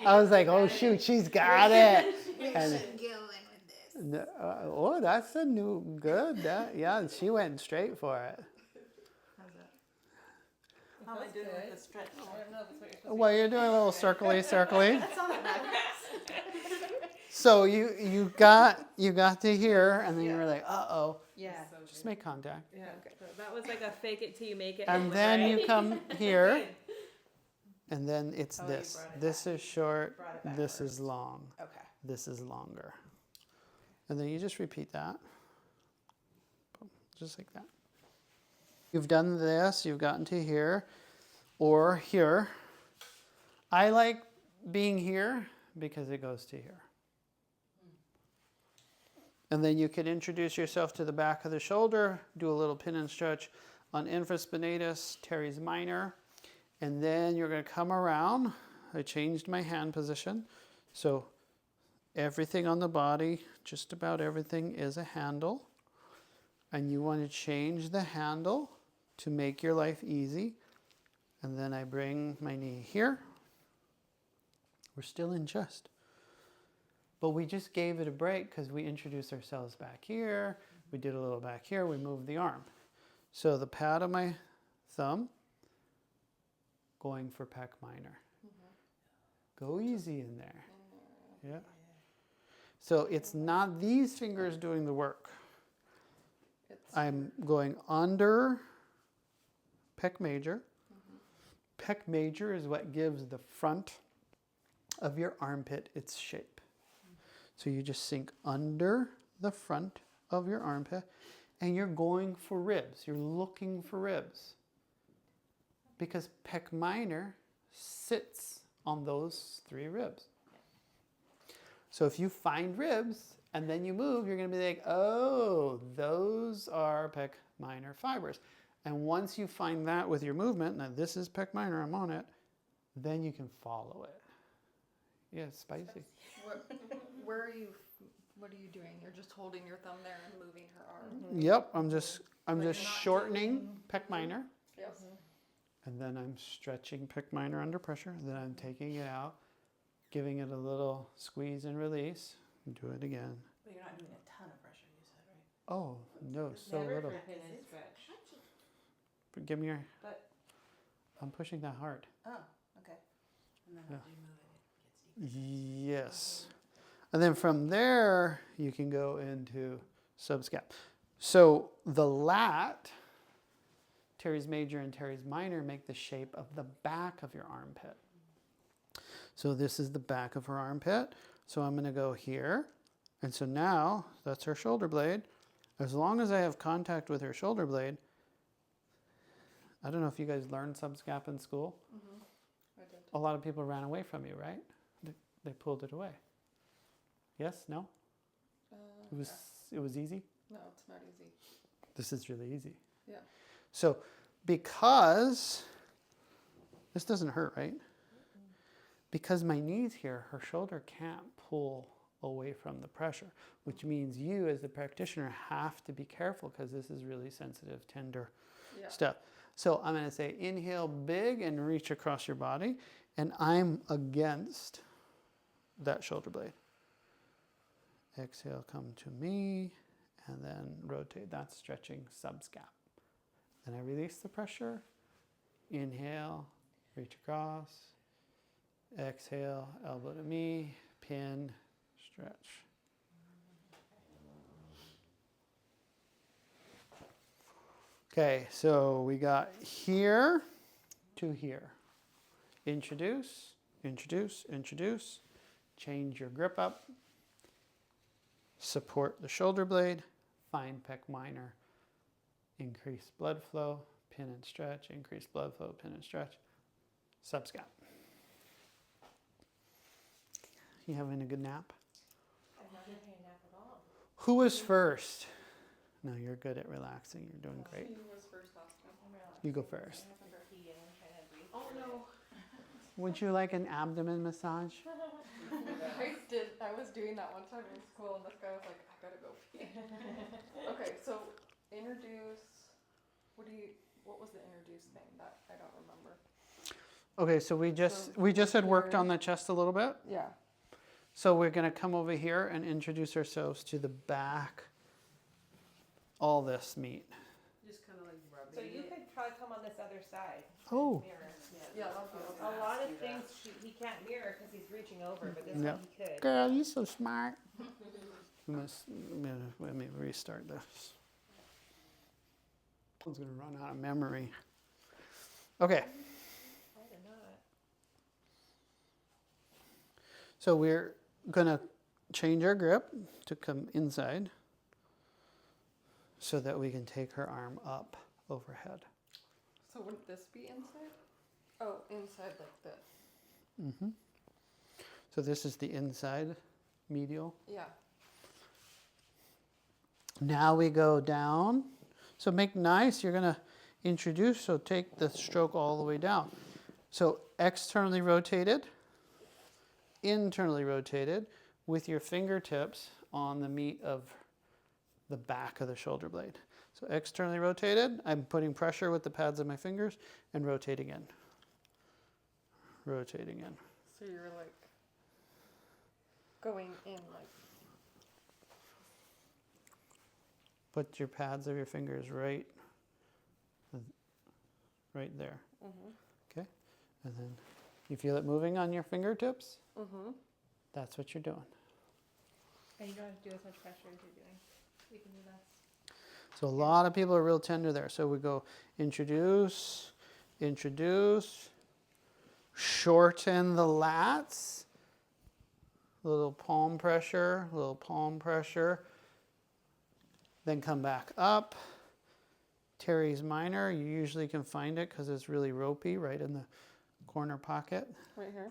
I was like, oh shoot, she's got it. And, Going with this. oh, that's a new good. Yeah, she went straight for it. How's that? How am I doing with the stretch? I don't know if it's what you're supposed Well, you're doing a little circly. That's all that matters. So you got to here, and then you were like, uh-oh. Yeah. Just make contact. Yeah. Okay. So that was like a fake it till you make it. And moment, then right? you come here, and then it's Oh, you this. brought it This back. is short, Brought it back this first. is long, Okay. this is longer. And then you just repeat that. Boom, just like that. You've done this, you've gotten to here, or here. I like being here because it goes to here. And then you could introduce yourself to the back of the shoulder, do a little pin and stretch on infraspinatus, teres minor, and then you're going to come around. I changed my hand position. So everything on the body, just about everything is a handle. And you want to change the handle to make your life easy. And then I bring my knee here. We're still in chest. But we just gave it a break because we introduced ourselves back here. We did a little back here. We moved the arm. So the pad of my thumb, going for pec minor. Go easy in there. Yeah. So it's not these fingers doing the work. I'm going under pec major. Pec major is what gives the front of your armpit its shape. So you just sink under the front of your armpit and you're going for ribs. You're looking for ribs. Because pec minor sits on those 3 ribs. So if you find ribs and then you move, you're going to be like, oh, those are pec minor fibers. And once you find that with your movement, now this is pec minor, I'm on it, then you can follow it. Yeah, it's spicy. What are you doing? You're just holding your thumb there and moving her arm. Yep, I'm just Like you're not shortening pec minor, Yes. and then I'm stretching pec minor under pressure. Then I'm taking it out, giving it a little squeeze and release. Do it again. But you're not doing a ton of pressure, you said, right? Oh no, so Never little. for pin and stretch. Give me your. But- I'm pushing that hard. Oh, okay. And then Yeah. as you move it, it gets deeper. Yes. And then from there, you can go into subscap. So the lat, teres major and teres minor, make the shape of the back of your armpit. So this is the back of her armpit. So I'm going to go here. And so now, that's her shoulder blade. As long as I have contact with her shoulder blade, I don't know if you guys learned subscap in school. I did. A lot of people ran away from you, right? They pulled it away. Yes? No? It was easy? No, it's not easy. This is really easy. Yeah. So because this doesn't hurt, right? Because my knee's here, her shoulder can't pull away from the pressure, which means you as the practitioner have to be careful because this is really sensitive, tender Yeah. stuff. So I'm going to say inhale big and reach across your body, and I'm against that shoulder blade. Exhale, come to me, and then rotate. That's stretching subscap. Then I release the pressure. Inhale, reach across. Exhale, elbow to me, pin, stretch. Okay, so we got here to here. Introduce, introduce, introduce. change your grip up, support the shoulder blade, find pec minor, increase blood flow, pin and stretch, increase blood flow, pin and stretch, subscap. You having a good nap? I'm not gonna take a nap at all. Who was first? No, you're good at relaxing. You're doing great. Who was first last time? I'm relaxed. You go first. I have some tea and I'm trying to breathe. Oh no. Would you like an abdomen massage? I was doing that one time in school and this guy was like, I gotta go pee. Okay, so introduce, what was the introduce thing that I don't remember? Okay, so we just had worked on the chest a little bit. Yeah. So we're going to come over here and introduce ourselves to the back. All this meat. Just kind of like rubbing So you it. could try come on this other side. Oh. Mirror. Yeah, that'll be Okay. okay. A lot of Do things that. he can't mirror because he's reaching over, but this Yeah. one he could. Girl, you're so smart. Let me restart this. I was going to run out of memory. Okay, I did not. so we're going to change our grip to come inside so that we can take her arm up overhead. So wouldn't this be inside? Oh, inside like this. Mm-hmm. So this is the inside medial. Yeah. Now we go down. So make nice. You're going to introduce. So take the stroke all the way down. So externally rotated, internally rotated with your fingertips on the meat of the back of the shoulder blade. So externally rotated. I'm putting pressure with the pads of my fingers and rotate again. Rotate again. So you're like going in like. Put your pads of your fingers right there. Mm-hmm. And then you feel it moving on your fingertips? Mm-hmm. That's what you're doing. And you don't have to do as much pressure as you're doing. You can do less. So a lot of people are real tender there. So we go introduce, introduce, shorten the lats, little palm pressure, then come back up. Teres minor, you usually can find it because it's really ropey right in the corner pocket. Right here.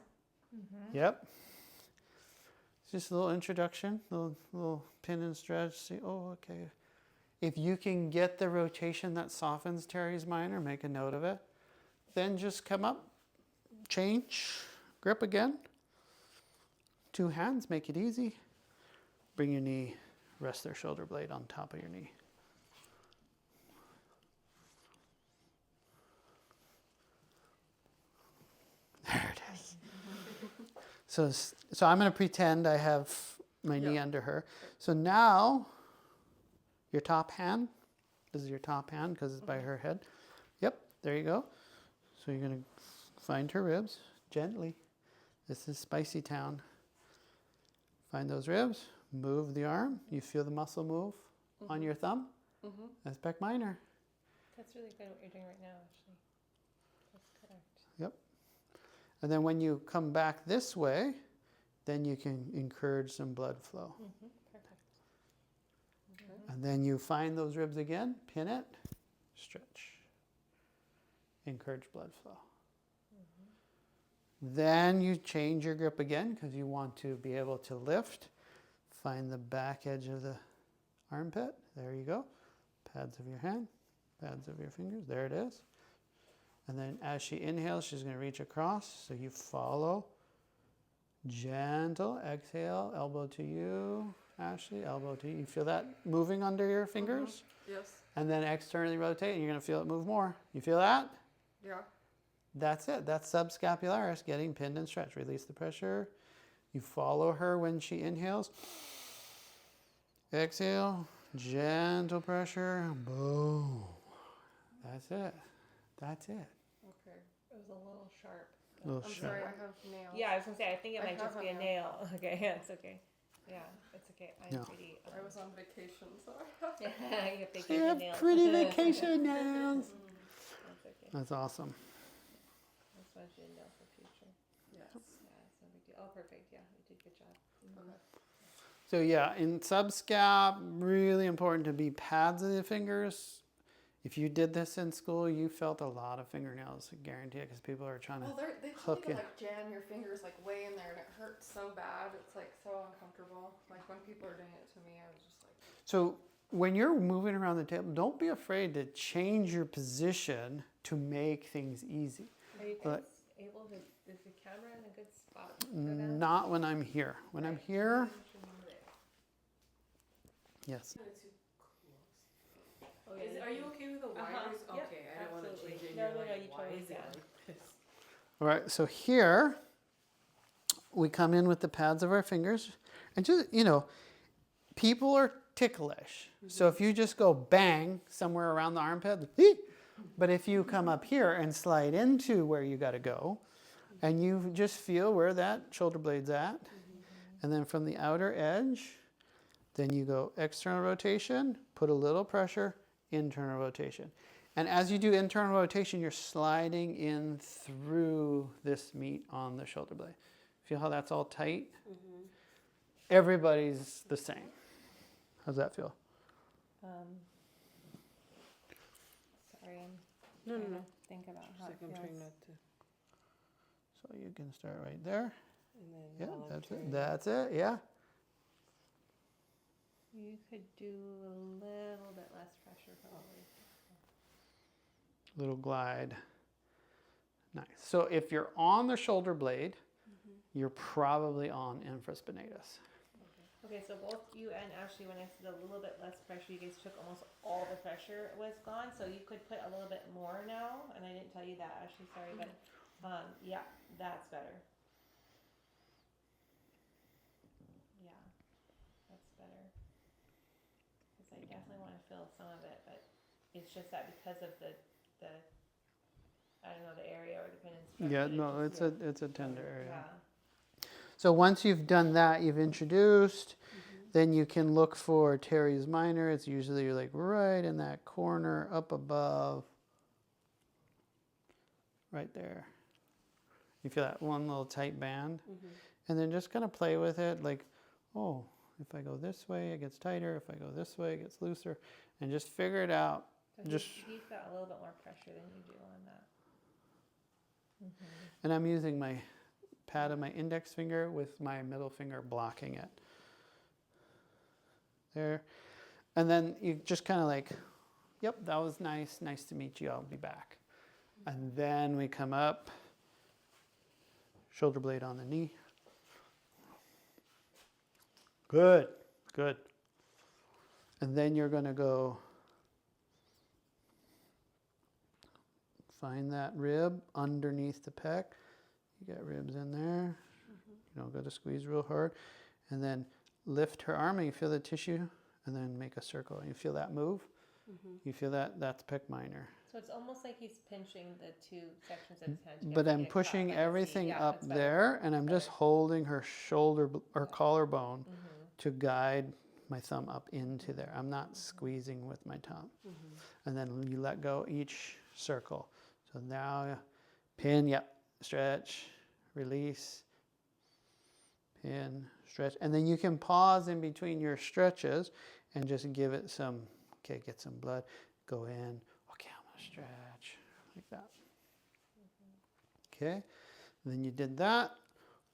Yep. It's just a little introduction, little pin and stretch. See, oh, okay. If you can get the rotation that softens teres minor, make a note of it. Then just come up, change, grip again. 2 hands, make it easy. Bring your knee, rest their shoulder blade on top of your knee. There it is. So I'm going to pretend I have my knee Yeah. under her. So now, your top hand. This is your top hand because it's by her head. Yep, there you go. So you're going to find her ribs gently. This is Spicy Town. Find those ribs. Move the arm. You feel the muscle move on your thumb. Mm-hmm. That's pec minor. That's really good what you're doing right now, actually. That's correct. And then when you come back this way, then you can encourage some blood flow. Mm-hmm. Perfect. Okay. And then you find those ribs again, pin it, stretch. Encourage blood flow. Then you change your grip again because you want to be able to lift. Find the back edge of the armpit. There you go. Pads of your hand, pads of your fingers. There it is. And then as she inhales, she's going to reach across. So you follow. Gentle. Exhale. Elbow to you, Ashley. Elbow to you. You feel that moving under your fingers? Yes. And then externally rotate, and you're going to feel it move more. You feel that? Yeah. That's it. That's subscapularis getting pinned and stretched. Release the pressure. You follow her when she inhales. Exhale. Gentle pressure. Boom. That's it. That's it. Okay. It was a little sharp. A little I'm sharp. sorry, I have nails. Yeah, I was gonna say, I think it I might just have be a a nail. Okay, yeah, it's okay. Yeah, it's okay. I'm No. pretty. I was on vacation, so Yeah, you have You vacation have nails. pretty vacation nails. That's okay. That's awesome. That's why she didn't know for future. yes. Yeah, it's no big deal. Oh, perfect. Yeah, you did a good job. Okay. So yeah, in subscap, really important to be pads of the fingers. If you did this in school, you felt a lot of fingernails, I guarantee it, because people are trying to Oh, they tell hook you it. to like jam your fingers like way in there, and it hurts so bad. It's like so uncomfortable. Like when people are doing it to me, I was just like. So when you're moving around the table, don't be afraid to change your position to make things easy. Are you guys able to, is the camera in a good spot for that? Not when I'm here. When I'm Right. here, You should move it. yes. Kinda too close. Oh, yeah, Are you okay with the wires? Yep, Okay, I don't wanna absolutely. change it. No, You're no, no, like, you why totally is it can. like this? All right, so here we come in with the pads of our fingers, and just, people are ticklish. So if you just go bang somewhere around the armpit, but if you come up here and slide into where you got to go, and you just feel where that shoulder blade's at, and then from the outer edge, then you go external rotation, put a little pressure, internal rotation. And as you do internal rotation, you're sliding in through this meat on the shoulder blade. Feel how that's all tight? Everybody's the same. How's that feel? Sorry, I'm No, trying to think about how it feels. to. So you can start right there. And then Yeah, while I'm that's it. turning- That's it. Yeah. You could do a little bit less pressure probably. Little glide. Nice. So if you're on the shoulder blade, you're probably on infraspinatus. Okay, so both you and Ashley, when I said a little bit less pressure, you guys took almost all the pressure was gone. So you could put a little bit more now, and I didn't tell you that, Ashley. Sorry, but yeah, that's better. Yeah, that's better. Because I definitely want to feel some of it, but it's just that because of the I don't know, the area or the pin and stretch. Yeah, but no, just- it's a tender area. Yeah. So once you've done that, you've introduced, then you can look for teres minor. It's usually like right in that corner, up above, right there. You feel that one little tight band? And then just kind of play with it like, oh, if I go this way, it gets tighter. If I go this way, it gets looser. And just figure it out. So Just- he's got a little bit more pressure than you do on that. And I'm using my pad of my index finger with my middle finger blocking it. There. And then you just kind of like, yep, that was nice. Nice to meet you. I'll be back. And then we come up, shoulder blade on the knee. Good, good. And then you're going to go find that rib underneath the pec. You got ribs in there. You don't got to squeeze real hard. And then lift her arm and you feel the tissue and then make a circle. And you feel that move. You feel that? That's pec minor. So it's almost like he's pinching the two sections of his hand together. But to I'm get it pushing caught. I can see. everything Yeah, up that's better. there and I'm just Better. holding her shoulder or Yeah. collarbone to guide my thumb up into there. I'm not squeezing with my tongue. And then you let go each circle. So now pin, yep, stretch, release, pin, stretch. And then you can pause in between your stretches and just give it some, okay, get some blood, go in, okay, I'm gonna stretch, like that. Okay, then you did that,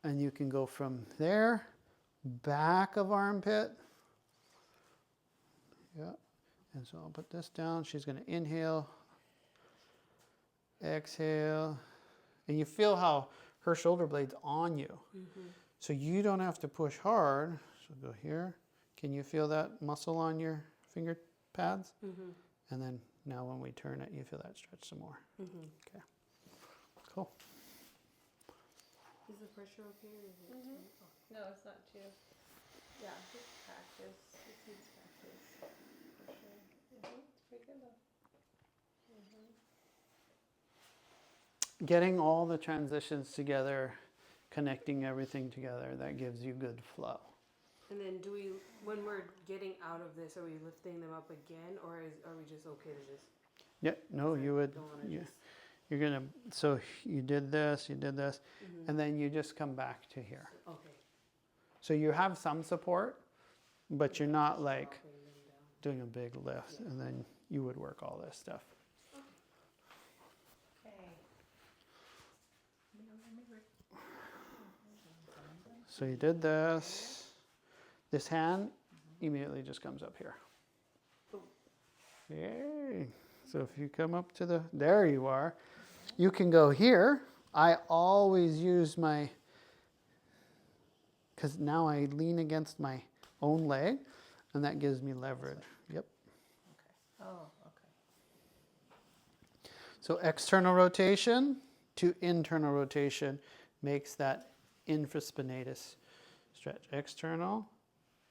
and you can go from there, back of armpit. Yeah, and so I'll put this down. She's gonna inhale, exhale, and you feel how her shoulder blade's on you. So you don't have to push hard. So go here. Can you feel that muscle on your finger pads? And then now when we turn it, you feel that stretch some more. Okay, cool. Is the pressure okay or is it too? No, it's not too. Yeah, just practice. It needs practice. For sure. It's pretty good though. Getting all the transitions together, connecting everything together, that gives you good flow. And then do we, when we're getting out of this, are we lifting them up again or are we just okay to just? Yeah, no, you would, Don't wanna you, just. You're gonna, so you did this, Mhm. and then you just come back to here. Okay. So you have some support, but you're not like Dropping them down. doing a big lift, and then you would work all this stuff. Okay. So you did this. This hand immediately just comes up here. Yay. So if you come up to the, there you are. You can go here. I always use my, because now I lean against my own leg, and that gives me leverage. Yep. Oh, okay. So external rotation to internal rotation makes that infraspinatus stretch. External,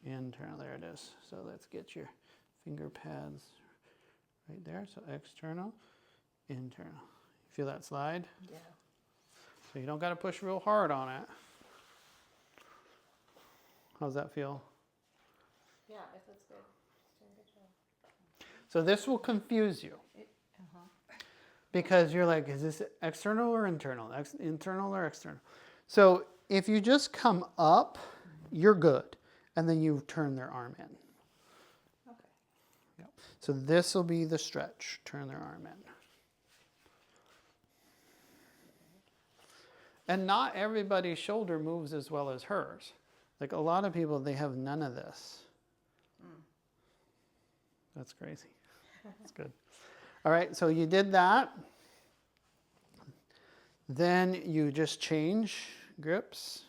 internal, there it is. So let's get your finger pads right there. So external, internal. Feel that slide? Yeah. So you don't got to push real hard on it. How's that feel? Yeah, it feels good. It's doing a good job. So this will confuse you because you're like, is this external or internal? Internal or external? So if you just come up, you're good. And then you turn their arm in. Okay. Yep. So this will be the stretch. Turn their arm in. And not everybody's shoulder moves as well as hers. Like a lot of people, they have none of this. That's crazy. That's good. All right, so you did that. Then you just change grips.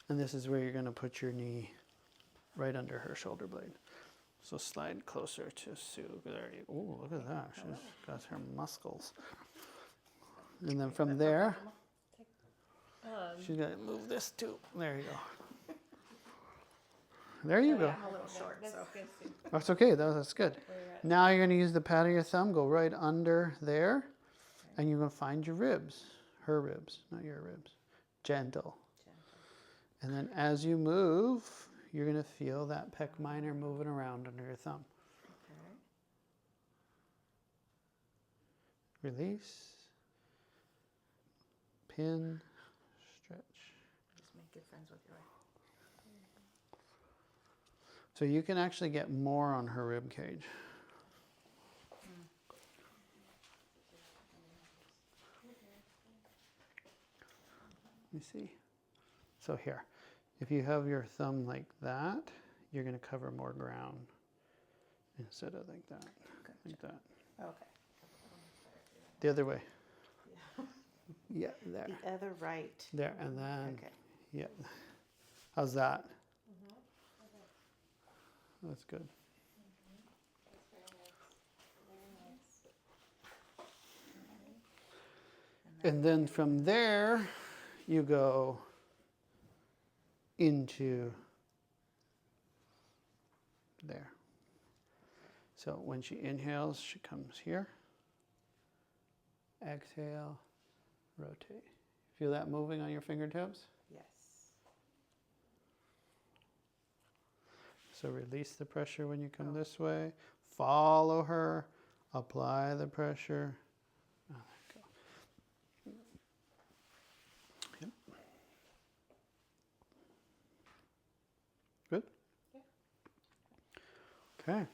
And this is where you're going to put your knee right under her shoulder blade. So slide closer to Sue. There you go. Ooh, look at that. She's got her muscles. And then from there, she's going to move this too. There you go. There you go. I'm a little short, That's so. good too. That's okay. That's good. Where you're at. Now you're going to use the pad of your thumb. Go right under there. And you're going to find your ribs. Her ribs, not your ribs. Gentle. And then as you move, you're going to feel that pec minor moving around under your thumb. Okay. Release. Pin. Stretch. Just make good friends with your wife. So you can actually get more on her rib cage. Let me see. So here, if you have your thumb like that, you're going to cover more ground instead of like that. Gotcha. Like that. Okay. The other way. Yeah, there. The other right. There, and then, Okay. yeah. How's that? That's good. And then from there, you go into there. So when she inhales, she comes here. Exhale, rotate. Feel that moving on your fingertips? Yes. So release the pressure when you come this way. Follow her. Apply the pressure. Oh, there you go. Yep. Good? Yeah. Okay.